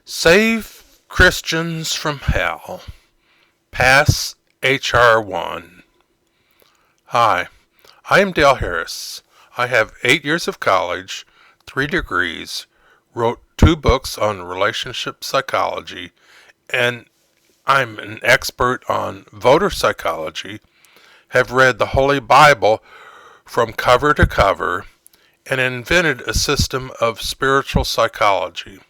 Save Christians from Hell. Pass H.R. 1. Hi, I am Dale Harris. I have 8 years of college, 3 degrees, wrote 2 books on relationship psychology, and I'm an expert on voter psychology, have read the Holy Bible from cover to cover, and invented a system of spiritual psychology.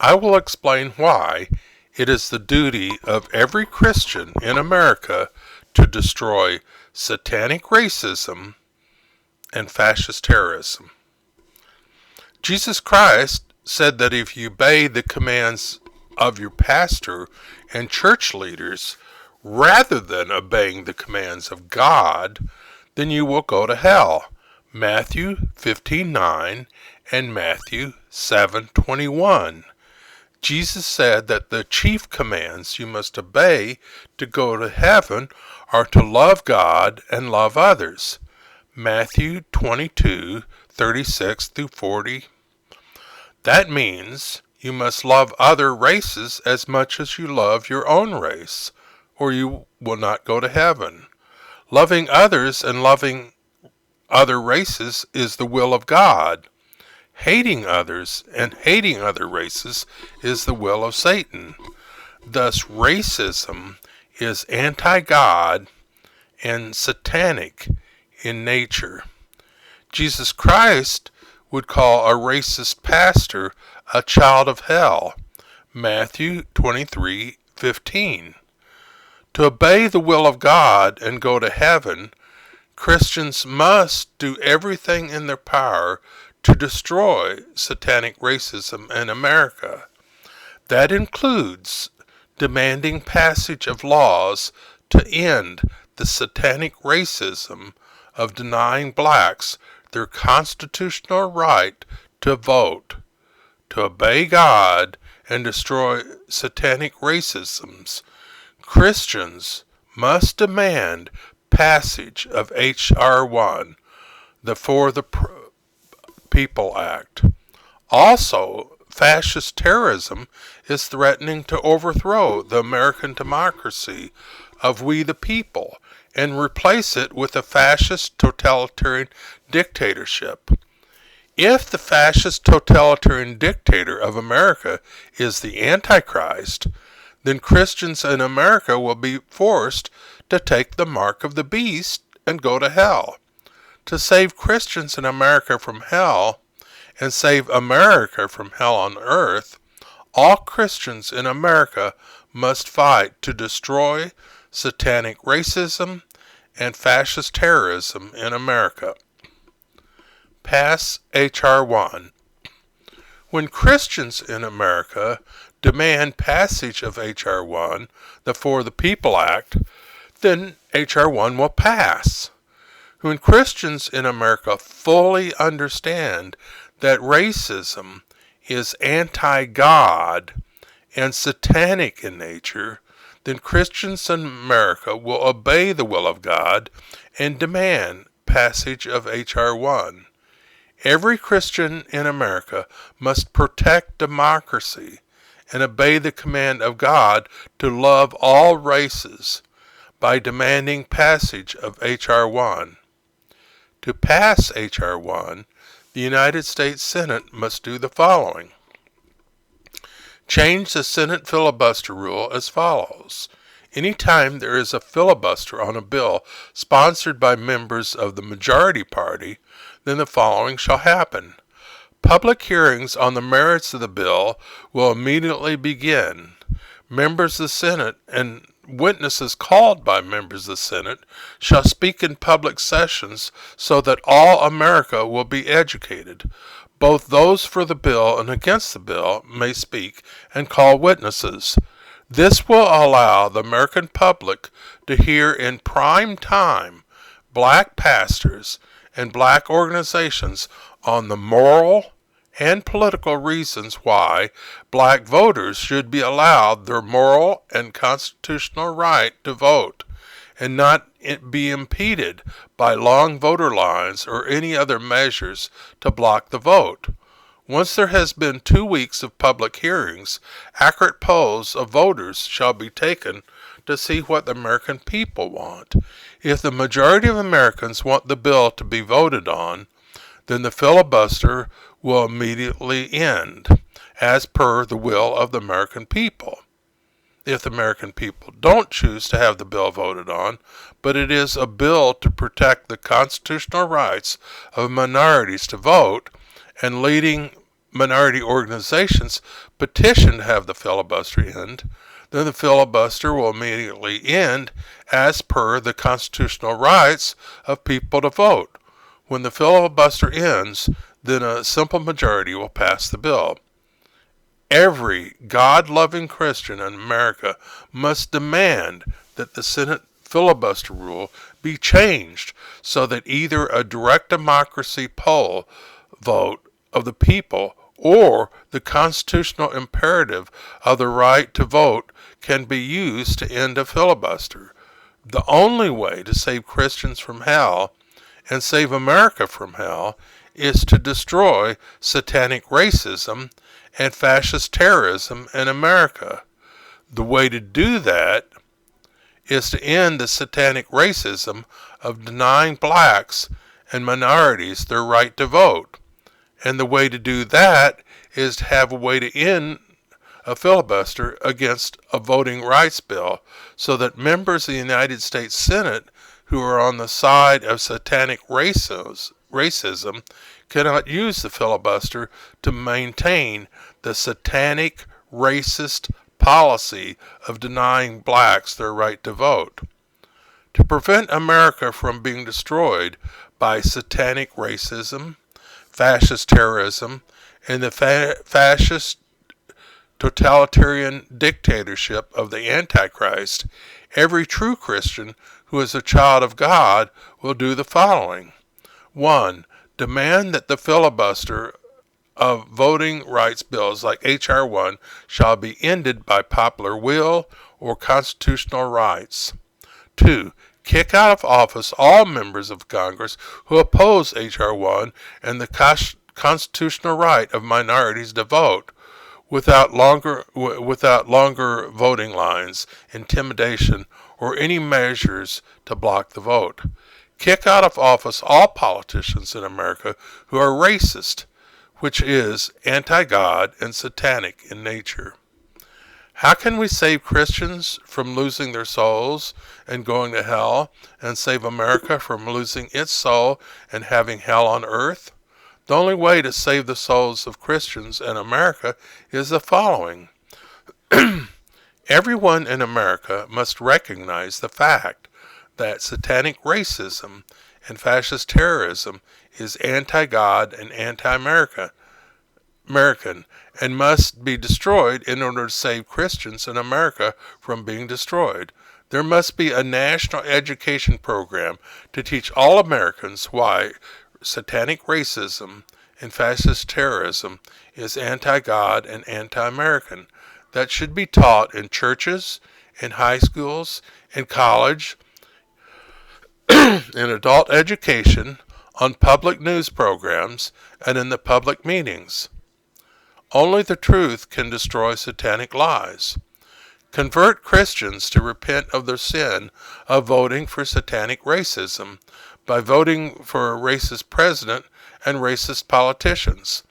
I will explain why it is the duty of every Christian in America to destroy satanic racism and fascist terrorism. Jesus Christ said that if you obey the commands of your pastor and church leaders rather than obeying the commands of God, then you will go to hell. Matthew 15:9 and Matthew 7:21. Jesus said that the chief commands you must obey to go to heaven are to love God and love others. Matthew 22:36 through 40. That means you must love other races as much as you love your own race, or you will not go to heaven. Loving others and loving other races is the will of God. Hating others and hating other races is the will of Satan. Thus, racism is anti-God and satanic in nature. Jesus Christ would call a racist pastor a child of hell. Matthew 23:15. To obey the will of God and go to heaven, Christians must do everything in their power to destroy satanic racism in America. That includes demanding passage of laws to end the satanic racism of denying blacks their constitutional right to vote. To obey God and destroy satanic racisms, Christians must demand passage of H.R. 1, the For the People Act. Also, fascist terrorism is threatening to overthrow the American democracy of we the people and replace it with a fascist totalitarian dictatorship. If the fascist totalitarian dictator of America is the Antichrist, then Christians in America will be forced to take the mark of the beast and go to hell. To save Christians in America from hell and save America from hell on earth, all Christians in America must fight to destroy satanic racism and fascist terrorism in America. Pass H.R. 1. When Christians in America demand passage of H.R. 1, the For the People Act, then H.R. 1 will pass. When Christians in America fully understand that racism is anti-God and satanic in nature, then Christians in America will obey the will of God and demand passage of H.R. 1. Every Christian in America must protect democracy and obey the command of God to love all races by demanding passage of H.R. 1. To pass H.R. 1, the United States Senate must do the following. Change the Senate filibuster rule as follows. Anytime there is a filibuster on a bill sponsored by members of the majority party, then the following shall happen. Public hearings on the merits of the bill will immediately begin. Members of the Senate and witnesses called by members of the Senate shall speak in public sessions so that all America will be educated. Both those for the bill and against the bill may speak and call witnesses. This will allow the American public to hear in prime time black pastors and black organizations on the moral and political reasons why black voters should be allowed their moral and constitutional right to vote and not be impeded by long voter lines or any other measures to block the vote. Once there has been 2 weeks of public hearings, accurate polls of voters shall be taken to see what the American people want. If the majority of Americans want the bill to be voted on, then the filibuster will immediately end, as per the will of the American people. If the American people don't choose to have the bill voted on, but it is a bill to protect the constitutional rights of minorities to vote, and leading minority organizations petition to have the filibuster end, then the filibuster will immediately end as per the constitutional rights of people to vote. When the filibuster ends, then a simple majority will pass the bill. Every God-loving Christian in America must demand that the Senate filibuster rule be changed so that either a direct democracy poll vote of the people or the constitutional imperative of the right to vote can be used to end a filibuster. The only way to save Christians from hell and save America from hell is to destroy satanic racism and fascist terrorism in America. The way to do that is to end the satanic racism of denying blacks and minorities their right to vote. And the way to do that is to have a way to end a filibuster against a voting rights bill so that members of the United States Senate who are on the side of satanic racism cannot use the filibuster to maintain the satanic racist policy of denying blacks their right to vote. To prevent America from being destroyed by satanic racism, fascist terrorism, and the fascist totalitarian dictatorship of the Antichrist, every true Christian who is a child of God will do the following. 1. Demand that the filibuster of voting rights bills like H.R. 1 shall be ended by popular will or constitutional rights. 2. Kick out of office all members of Congress who oppose H.R. 1 and the constitutional right of minorities to vote without longer voting lines, intimidation, or any measures to block the vote. Kick out of office all politicians in America who are racist, which is anti-God and satanic in nature. How can we save Christians from losing their souls and going to hell, and save America from losing its soul and having hell on earth? The only way to save the souls of Christians in America is the following. Everyone in America must recognize the fact that satanic racism and fascist terrorism is anti-God and anti-American and must be destroyed in order to save Christians in America from being destroyed. There must be a national education program to teach all Americans why satanic racism and fascist terrorism is anti-God and anti-American. That should be taught in churches, in high schools, in college, in adult education, on public news programs, and in the public meetings. Only the truth can destroy satanic lies. Convert Christians to repent of their sin of voting for satanic racism by voting for a racist president and racist politicians,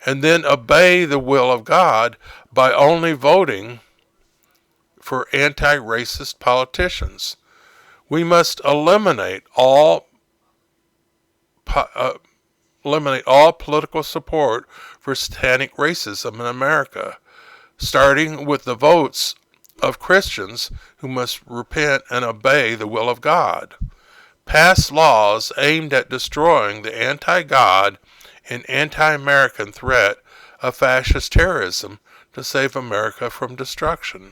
and then obey the will of God by only voting for anti-racist politicians. We must eliminate all political support for satanic racism in America, starting with the votes of Christians who must repent and obey the will of God. Pass laws aimed at destroying the anti-God and anti-American threat of fascist terrorism to save America from destruction.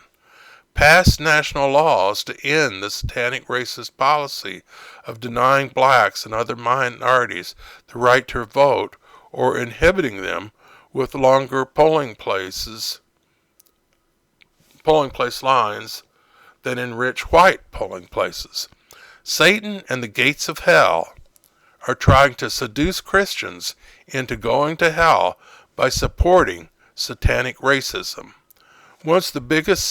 Pass national laws to end the satanic racist policy of denying blacks and other minorities the right to vote or inhibiting them with longer polling place lines than in rich white polling places. Satan and the gates of hell are trying to seduce Christians into going to hell by supporting satanic racism. One of the biggest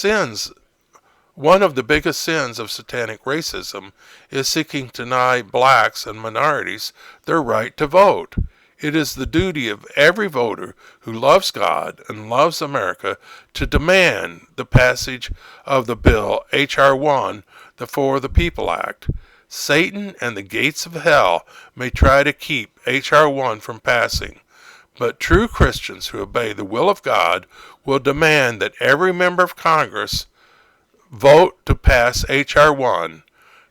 sins of satanic racism is seeking to deny blacks and minorities their right to vote. It is the duty of every voter who loves God and loves America to demand the passage of the bill H.R. 1, the For the People Act. Satan and the gates of hell may try to keep H.R. 1 from passing, but true Christians who obey the will of God will demand that every member of Congress vote to pass H.R. 1.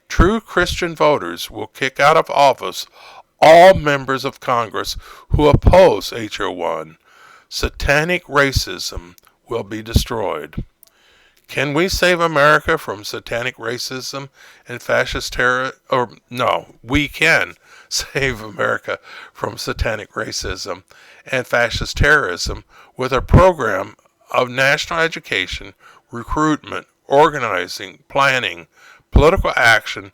True Christian voters will kick out of office all members of Congress who oppose H.R. 1. Satanic racism will be destroyed. Can we save America from satanic racism and fascist terror? No, we can save America from satanic racism and fascist terrorism with a program of national education, recruitment, organizing, planning, political action,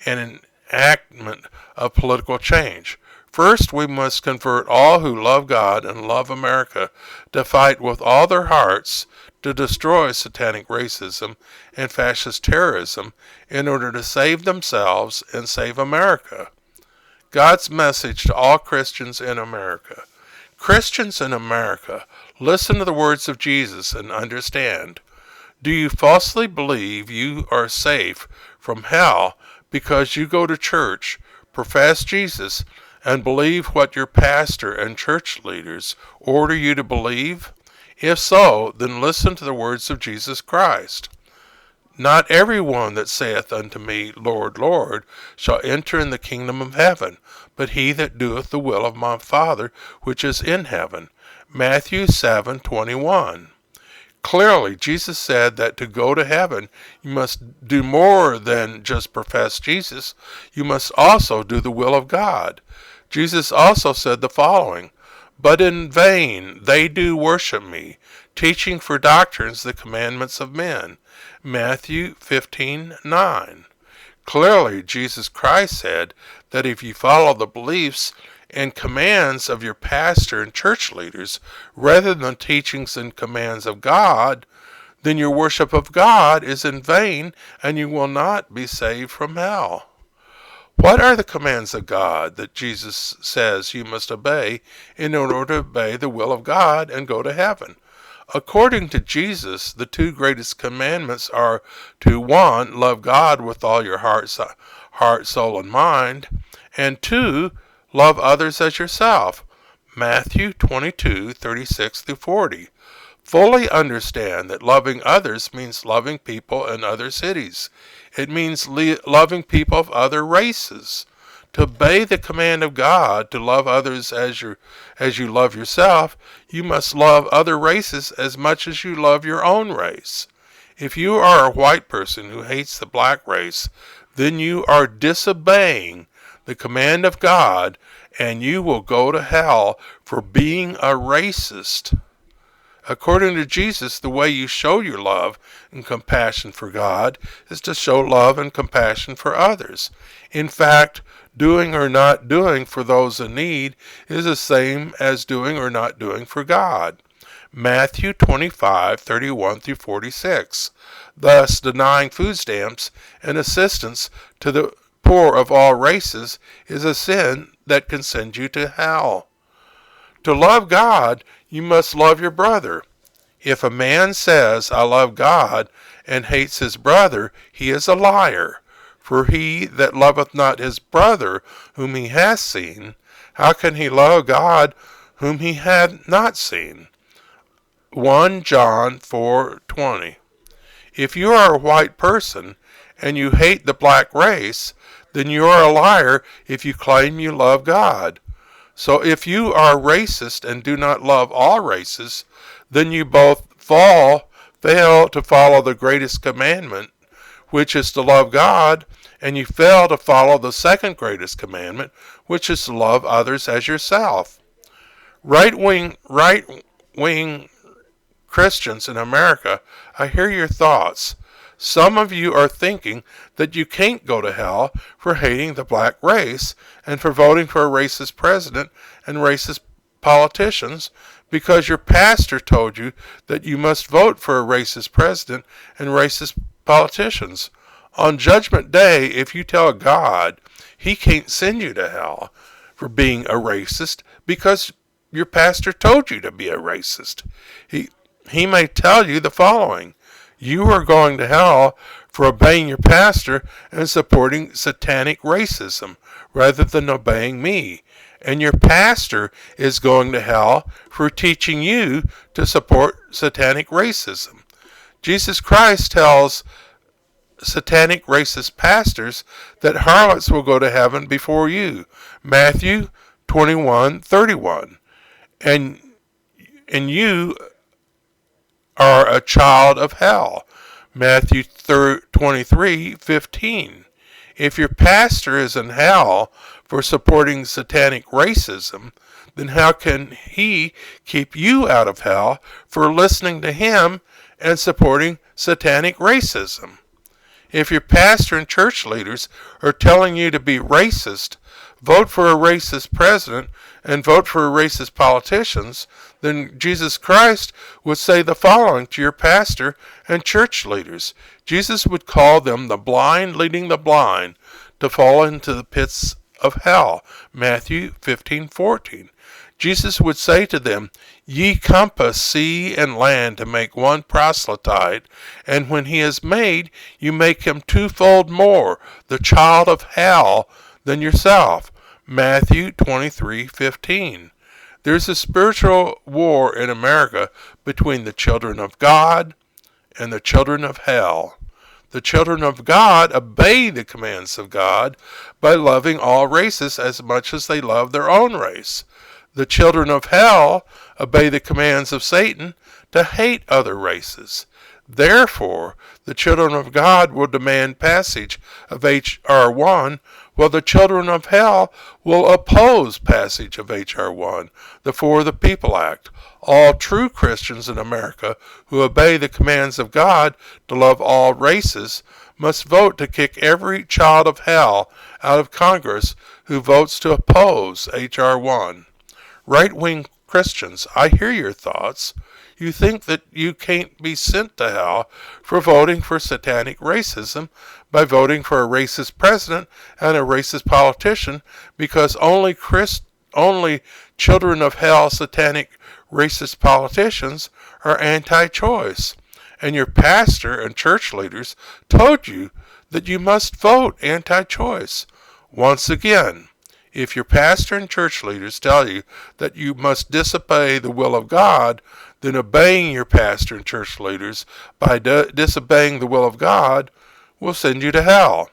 and enactment of political change. First, we must convert all who love God and love America to fight with all their hearts to destroy satanic racism and fascist terrorism in order to save themselves and save America. God's message to all Christians in America. Christians in America, listen to the words of Jesus and understand. Do you falsely believe you are safe from hell because you go to church, profess Jesus, and believe what your pastor and church leaders order you to believe? If so, then listen to the words of Jesus Christ. Not everyone that saith unto me, Lord, Lord, shall enter in the kingdom of heaven, but he that doeth the will of my Father which is in heaven. Matthew 7:21. Clearly, Jesus said that to go to heaven, you must do more than just profess Jesus. You must also do the will of God. Jesus also said the following, But in vain they do worship me, teaching for doctrines the commandments of men. Matthew 15:9. Clearly, Jesus Christ said that if you follow the beliefs and commands of your pastor and church leaders, rather than teachings and commands of God, then your worship of God is in vain and you will not be saved from hell. What are the commands of God that Jesus says you must obey in order to obey the will of God and go to heaven? According to Jesus, the two greatest commandments are to 1, love God with all your heart, soul, and mind, and 2, love others as yourself. Matthew 22:36-40. Fully understand that loving others means loving people in other cities. It means loving people of other races. To obey the command of God to love others as you love yourself, you must love other races as much as you love your own race. If you are a white person who hates the black race, then you are disobeying the command of God, and you will go to hell for being a racist. According to Jesus, the way you show your love and compassion for God is to show love and compassion for others. In fact, doing or not doing for those in need is the same as doing or not doing for God. Matthew 25:31-46. Thus, denying food stamps and assistance to the poor of all races is a sin that can send you to hell. To love God, you must love your brother. If a man says, I love God, and hates his brother, he is a liar. For he that loveth not his brother whom he hath seen, how can he love God whom he hath not seen? 1 John 4:20. If you are a white person and you hate the black race, then you are a liar if you claim you love God. So if you are racist and do not love all races, then you both fail to follow the greatest commandment, which is to love God, and you fail to follow the second greatest commandment, which is to love others as yourself. Right-wing Christians in America, I hear your thoughts. Some of you are thinking that you can't go to hell for hating the black race and for voting for a racist president and racist politicians because your pastor told you that you must vote for a racist president and racist politicians. On Judgment Day, if you tell God, he can't send you to hell for being a racist because your pastor told you to be a racist. He may tell you the following: you are going to hell for obeying your pastor and supporting satanic racism rather than obeying me. And your pastor is going to hell for teaching you to support satanic racism. Jesus Christ tells satanic racist pastors that harlots will go to heaven before you. Matthew 21:31. And you are a child of hell. Matthew 23:15. If your pastor is in hell for supporting satanic racism, then how can he keep you out of hell for listening to him and supporting satanic racism? If your pastor and church leaders are telling you to be racist, vote for a racist president, and vote for racist politicians, then Jesus Christ would say the following to your pastor and church leaders. Jesus would call them the blind leading the blind to fall into the pits of hell. Matthew 15:14. Jesus would say to them, ye compass sea and land to make one proselyte, and when he is made, you make him twofold more the child of hell than yourself. Matthew 23:15. There's a spiritual war in America between the children of God and the children of hell. The children of God obey the commands of God by loving all races as much as they love their own race. The children of hell obey the commands of Satan to hate other races. Therefore, the children of God will demand passage of H.R. 1, while the children of hell will oppose passage of H.R. 1, the For the People Act. All true Christians in America who obey the commands of God to love all races must vote to kick every child of hell out of Congress who votes to oppose H.R. 1. Right-wing Christians, I hear your thoughts. You think that you can't be sent to hell for voting for satanic racism by voting for a racist president and a racist politician because only children of hell satanic racist politicians are anti-choice. And your pastor and church leaders told you that you must vote anti-choice. Once again, if your pastor and church leaders tell you that you must disobey the will of God, then obeying your pastor and church leaders by disobeying the will of God will send you to hell.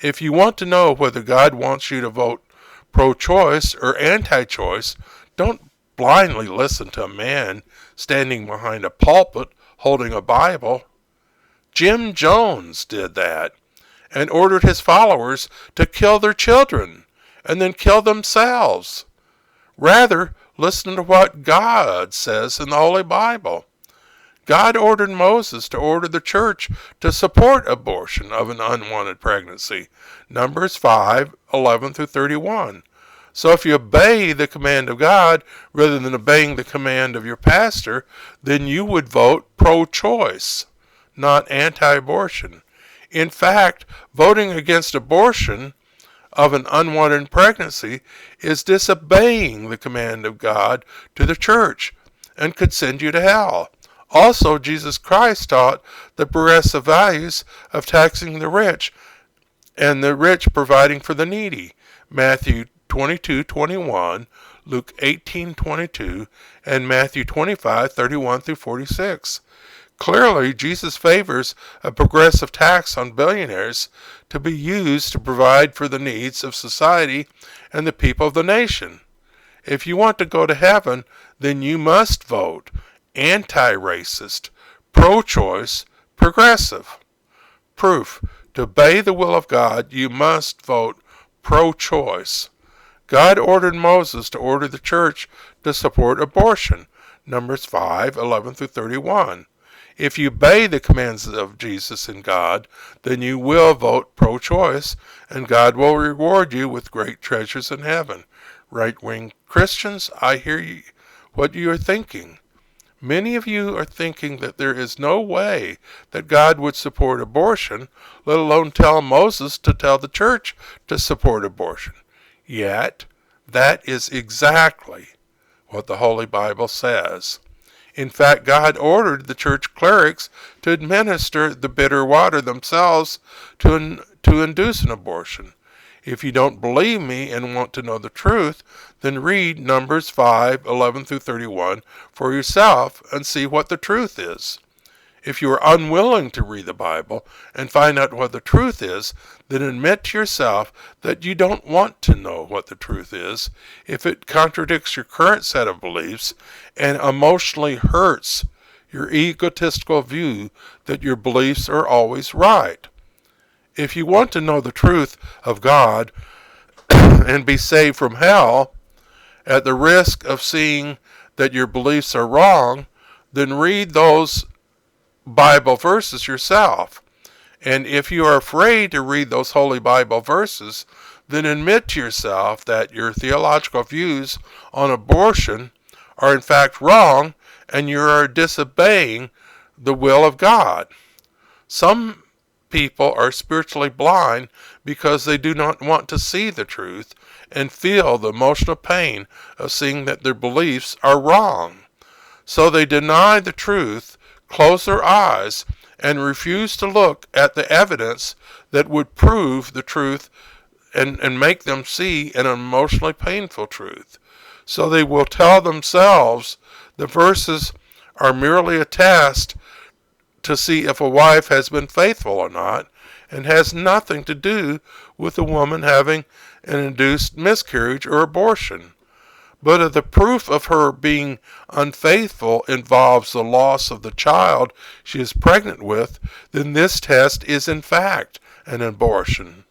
If you want to know whether God wants you to vote pro-choice or anti-choice, don't blindly listen to a man standing behind a pulpit holding a Bible. Jim Jones did that and ordered his followers to kill their children and then kill themselves. Rather, listen to what God says in the Holy Bible. God ordered Moses to order the church to support abortion of an unwanted pregnancy. Numbers 5:11-31. So if you obey the command of God rather than obeying the command of your pastor, then you would vote pro-choice, not anti-abortion. In fact, voting against abortion of an unwanted pregnancy is disobeying the command of God to the church and could send you to hell. Also, Jesus Christ taught the progressive values of taxing the rich and the rich providing for the needy. Matthew 22:21, Luke 18:22, and Matthew 25:31-46. Clearly, Jesus favors a progressive tax on billionaires to be used to provide for the needs of society and the people of the nation. If you want to go to heaven, then you must vote anti-racist, pro-choice, progressive. Proof: to obey the will of God, you must vote pro-choice. God ordered Moses to order the church to support abortion. Numbers 5:11-31. If you obey the commands of Jesus and God, then you will vote pro-choice, and God will reward you with great treasures in heaven. Right-wing Christians, I hear what you are thinking. Many of you are thinking that there is no way that God would support abortion, let alone tell Moses to tell the church to support abortion. Yet, that is exactly what the Holy Bible says. In fact, God ordered the church clerics to administer the bitter water themselves to induce an abortion. If you don't believe me and want to know the truth, then read Numbers 5:11-31 for yourself and see what the truth is. If you are unwilling to read the Bible and find out what the truth is, then admit to yourself that you don't want to know what the truth is if it contradicts your current set of beliefs and emotionally hurts your egotistical view that your beliefs are always right. If you want to know the truth of God and be saved from hell at the risk of seeing that your beliefs are wrong, then read those Bible verses yourself. And if you are afraid to read those Holy Bible verses, then admit to yourself that your theological views on abortion are in fact wrong and you are disobeying the will of God. Some people are spiritually blind because they do not want to see the truth and feel the emotional pain of seeing that their beliefs are wrong. So they deny the truth, close their eyes, and refuse to look at the evidence that would prove the truth and make them see an emotionally painful truth. So they will tell themselves the verses are merely a test to see if a wife has been faithful or not, and has nothing to do with a woman having an induced miscarriage or abortion. But if the proof of her being unfaithful involves the loss of the child she is pregnant with, then this test is in fact an abortion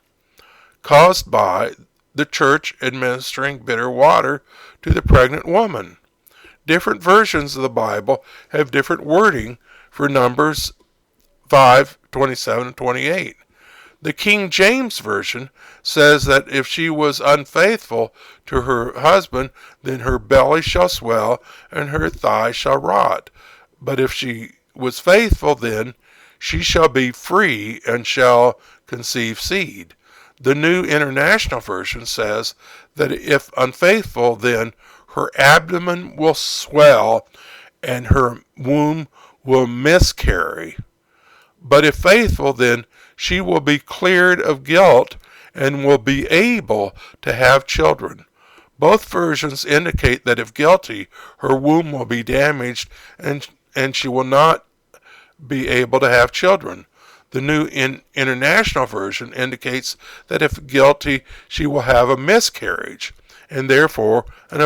caused by the church administering bitter water to the pregnant woman. Different versions of the Bible have different wording for Numbers 5:27-28. The King James Version says that if she was unfaithful to her husband, then her belly shall swell and her thigh shall rot. But if she was faithful, then she shall be free and shall conceive seed. The New International Version says that if unfaithful, then her abdomen will swell and her womb will miscarry. But if faithful, then she will be cleared of guilt and will be able to have children. Both versions indicate that if guilty, her womb will be damaged and she will not be able to have children. The New International Version indicates that if guilty, she will have a miscarriage, and therefore an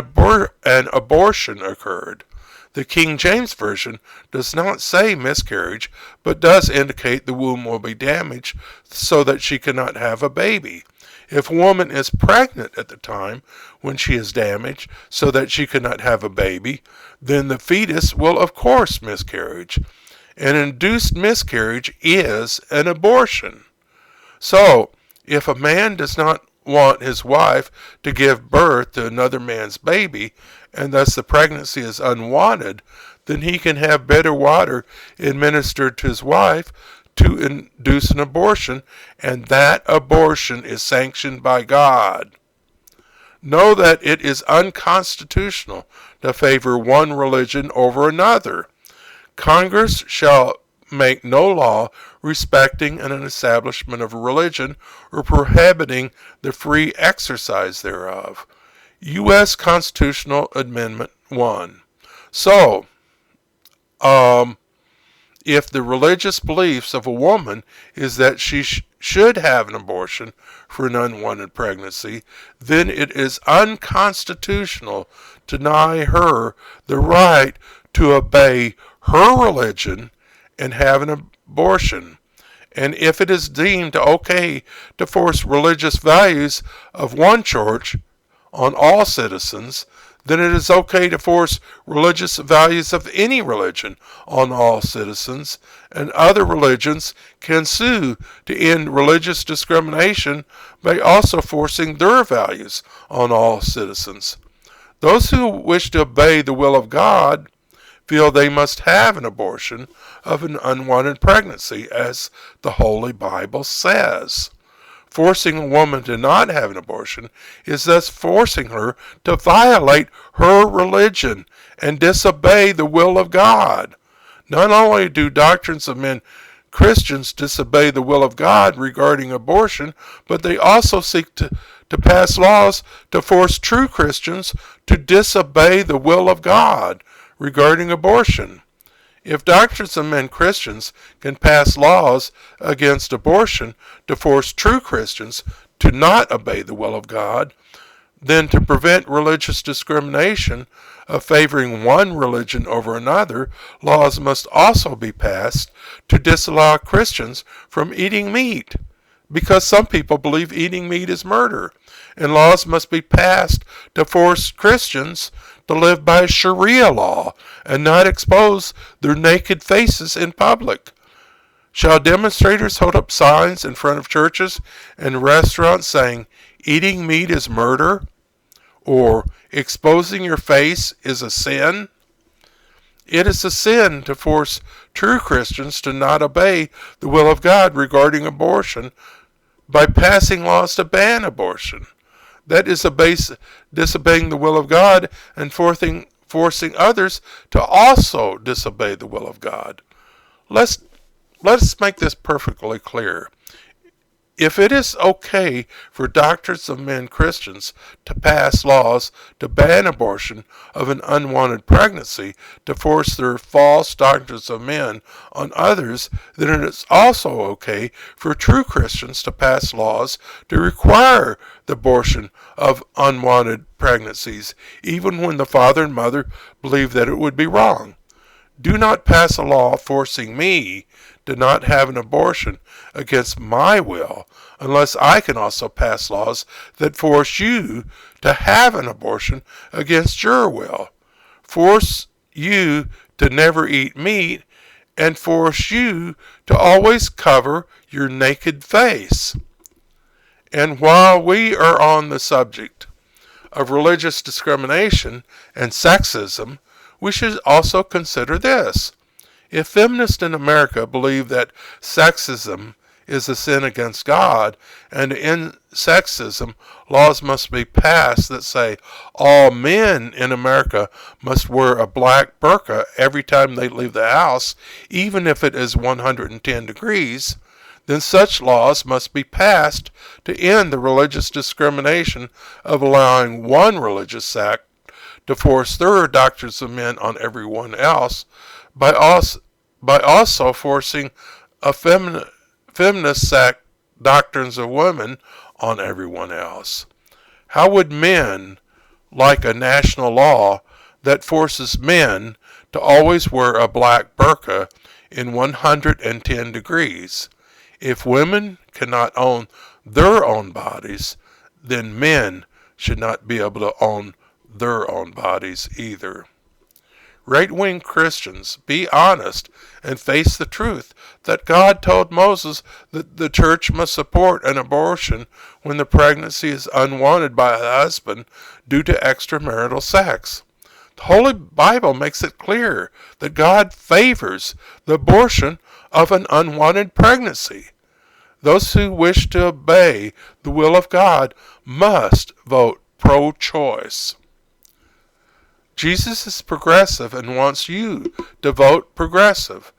abortion occurred. The King James Version does not say miscarriage, but does indicate the womb will be damaged so that she cannot have a baby. If a woman is pregnant at the time when she is damaged so that she cannot have a baby, then the fetus will of course miscarriage. An induced miscarriage is an abortion. So, if a man does not want his wife to give birth to another man's baby, and thus the pregnancy is unwanted, then he can have bitter water administered to his wife to induce an abortion, and that abortion is sanctioned by God. Know that it is unconstitutional to favor one religion over another. Congress shall make no law respecting an establishment of a religion or prohibiting the free exercise thereof. U.S. Constitutional Amendment 1. So, if the religious beliefs of a woman is that she should have an abortion for an unwanted pregnancy, then it is unconstitutional to deny her the right to obey her religion and have an abortion. And if it is deemed okay to force religious values of one church on all citizens, then it is okay to force religious values of any religion on all citizens, and other religions can sue to end religious discrimination by also forcing their values on all citizens. Those who wish to obey the will of God feel they must have an abortion of an unwanted pregnancy, as the Holy Bible says. Forcing a woman to not have an abortion is thus forcing her to violate her religion and disobey the will of God. Not only do Doctrines of Men Christians disobey the will of God regarding abortion, but they also seek to pass laws to force true Christians to disobey the will of God regarding abortion. If Doctrines of Men Christians can pass laws against abortion to force true Christians to not obey the will of God, then to prevent religious discrimination of favoring one religion over another, laws must also be passed to disallow Christians from eating meat, because some people believe eating meat is murder, and laws must be passed to force Christians to live by Sharia law and not expose their naked faces in public. Shall demonstrators hold up signs in front of churches and restaurants saying, "Eating meat is murder," or "Exposing your face is a sin"? It is a sin to force true Christians to not obey the will of God regarding abortion by passing laws to ban abortion. That is disobeying the will of God and forcing others to also disobey the will of God. Let's make this perfectly clear. If it is okay for Doctrines of Men Christians to pass laws to ban abortion of an unwanted pregnancy to force their false doctrines of men on others, then it is also okay for true Christians to pass laws to require the abortion of unwanted pregnancies, even when the father and mother believe that it would be wrong. Do not pass a law forcing me to not have an abortion against my will, unless I can also pass laws that force you to have an abortion against your will, force you to never eat meat, and force you to always cover your naked face. And while we are on the subject of religious discrimination and sexism, we should also consider this. If feminists in America believe that sexism is a sin against God, and to end sexism, laws must be passed that say all men in America must wear a black burqa every time they leave the house, even if it is 110 degrees, then such laws must be passed to end the religious discrimination of allowing one religious sect to force their doctrines of men on everyone else, by also forcing a feminist sect doctrines of women on everyone else. How would men like a national law that forces men to always wear a black burqa in 110 degrees? If women cannot own their own bodies, then men should not be able to own their own bodies either. Right-wing Christians, be honest and face the truth that God told Moses that the church must support an abortion when the pregnancy is unwanted by a husband due to extramarital sex. The Holy Bible makes it clear that God favors the abortion of an unwanted pregnancy. Those who wish to obey the will of God must vote pro-choice. Jesus is progressive and wants you to vote progressive.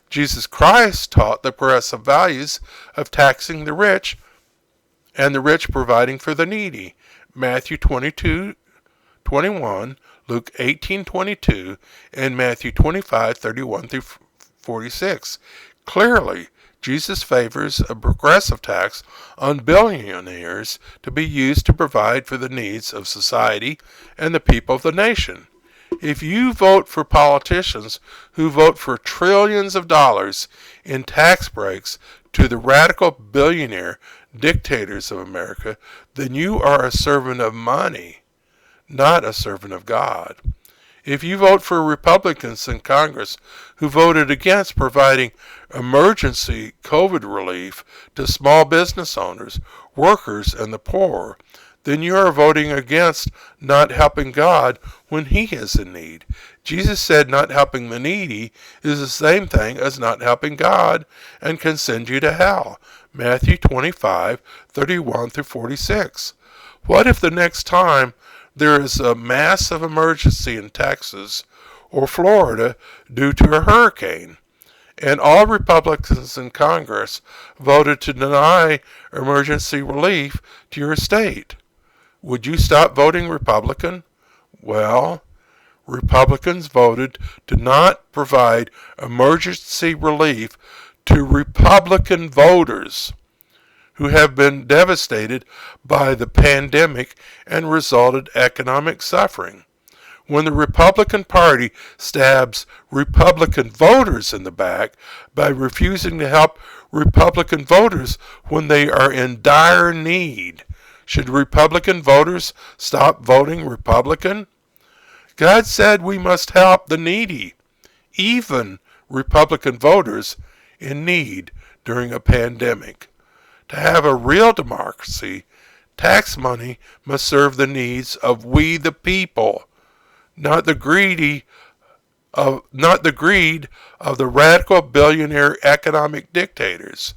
Jesus Christ taught the progressive values of taxing the rich and the rich providing for the needy. Matthew 22:21, Luke 18:22, and Matthew 25:31-46. Clearly, Jesus favors a progressive tax on billionaires to be used to provide for the needs of society and the people of the nation. If you vote for politicians who vote for trillions of dollars in tax breaks to the radical billionaire dictators of America, then you are a servant of money, not a servant of God. If you vote for Republicans in Congress who voted against providing emergency COVID relief to small business owners, workers, and the poor, then you are voting against not helping God when He is in need. Jesus said not helping the needy is the same thing as not helping God and can send you to hell. Matthew 25:31-46. What if the next time there is a massive emergency in Texas or Florida due to a hurricane, and all Republicans in Congress voted to deny emergency relief to your state? Would you stop voting Republican? Well, Republicans voted to not provide emergency relief to Republican voters who have been devastated by the pandemic and resulted economic suffering. When the Republican Party stabs Republican voters in the back by refusing to help Republican voters when they are in dire need, should Republican voters stop voting Republican? God said we must help the needy, even Republican voters in need during a pandemic. To have a real democracy, tax money must serve the needs of we the people, not the greed of the radical billionaire economic dictators.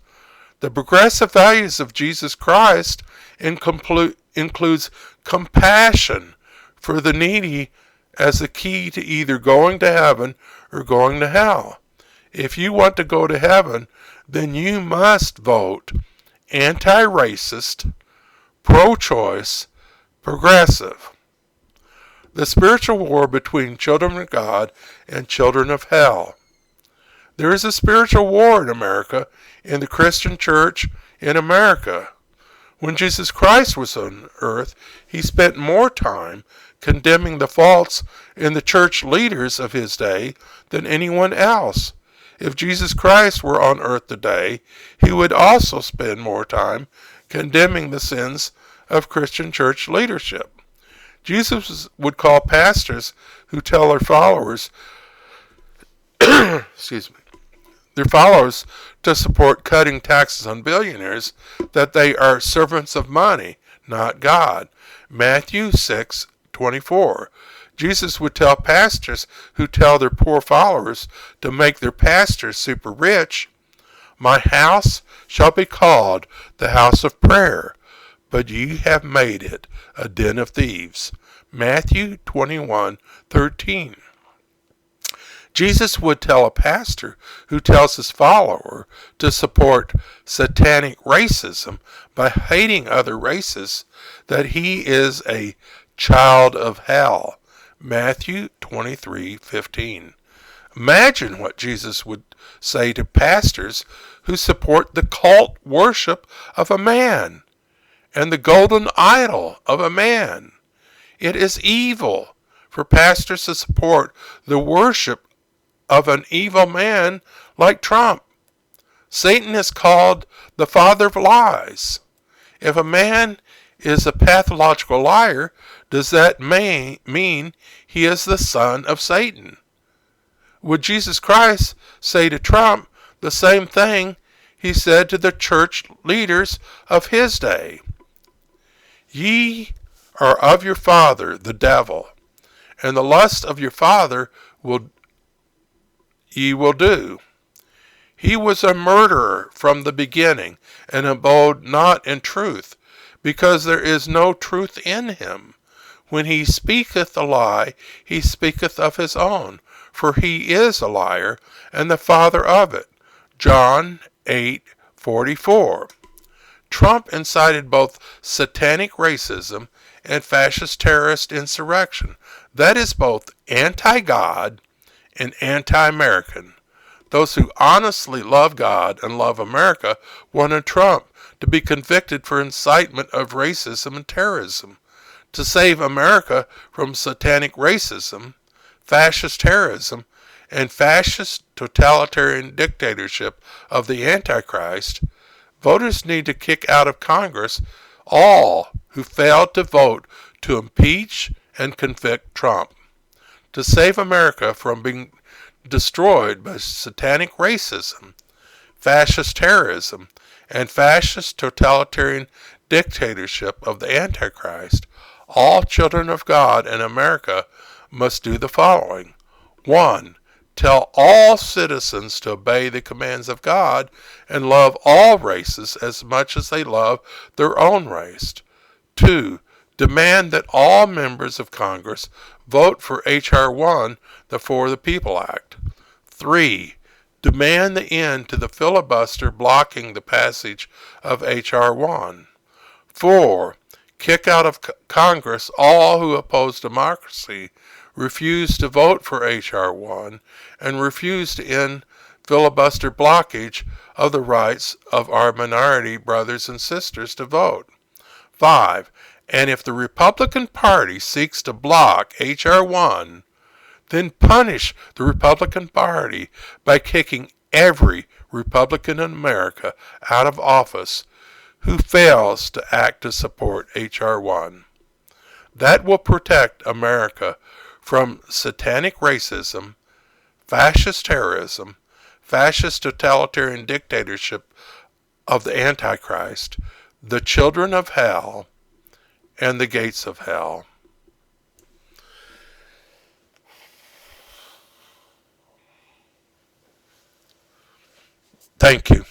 The progressive values of Jesus Christ includes compassion for the needy as the key to either going to heaven or going to hell. If you want to go to heaven, then you must vote anti-racist, pro-choice, progressive. The spiritual war between children of God and children of hell. There is a spiritual war in America, in the Christian church in America. When Jesus Christ was on earth, he spent more time condemning the faults in the church leaders of his day than anyone else. If Jesus Christ were on earth today, he would also spend more time condemning the sins of Christian church leadership. Jesus would call pastors who tell their followers their followers to support cutting taxes on billionaires that they are servants of money, not God. Matthew 6:24. Jesus would tell pastors who tell their poor followers to make their pastors super rich, "My house shall be called the house of prayer, but ye have made it a den of thieves." Matthew 21:13. Jesus would tell a pastor who tells his follower to support satanic racism by hating other races that he is a child of hell. Matthew 23:15. Imagine what Jesus would say to pastors who support the cult worship of a man and the golden idol of a man. It is evil for pastors to support the worship of an evil man like Trump. Satan is called the father of lies. If a man is a pathological liar, does that mean he is the son of Satan? Would Jesus Christ say to Trump the same thing he said to the church leaders of his day? Ye are of your father, the devil, and the lust of your father ye will do. He was a murderer from the beginning, and abode not in truth, because there is no truth in him. When he speaketh a lie, he speaketh of his own, for he is a liar, and the father of it. John 8:44. Trump incited both satanic racism and fascist terrorist insurrection. That is both anti-God and anti-American. Those who honestly love God and love America wanted Trump to be convicted for incitement of racism and terrorism. To save America from satanic racism, fascist terrorism, and fascist totalitarian dictatorship of the Antichrist, voters need to kick out of Congress all who failed to vote to impeach and convict Trump. To save America from being destroyed by satanic racism, fascist terrorism, and fascist totalitarian dictatorship of the Antichrist, all children of God in America must do the following. 1. Tell all citizens to obey the commands of God and love all races as much as they love their own race. 2. Demand that all members of Congress vote for H.R. 1, the For the People Act. 3. Demand the end to the filibuster blocking the passage of H.R. 1. 4. Kick out of Congress all who oppose democracy, refuse to vote for H.R. 1, and refuse to end filibuster blockage of the rights of our minority brothers and sisters to vote. 5. And if the Republican Party seeks to block H.R. 1, then punish the Republican Party by kicking every Republican in America out of office who fails to act to support H.R. 1. That will protect America from satanic racism, fascist terrorism, fascist totalitarian dictatorship of the Antichrist, the children of hell, and the gates of hell. Thank you.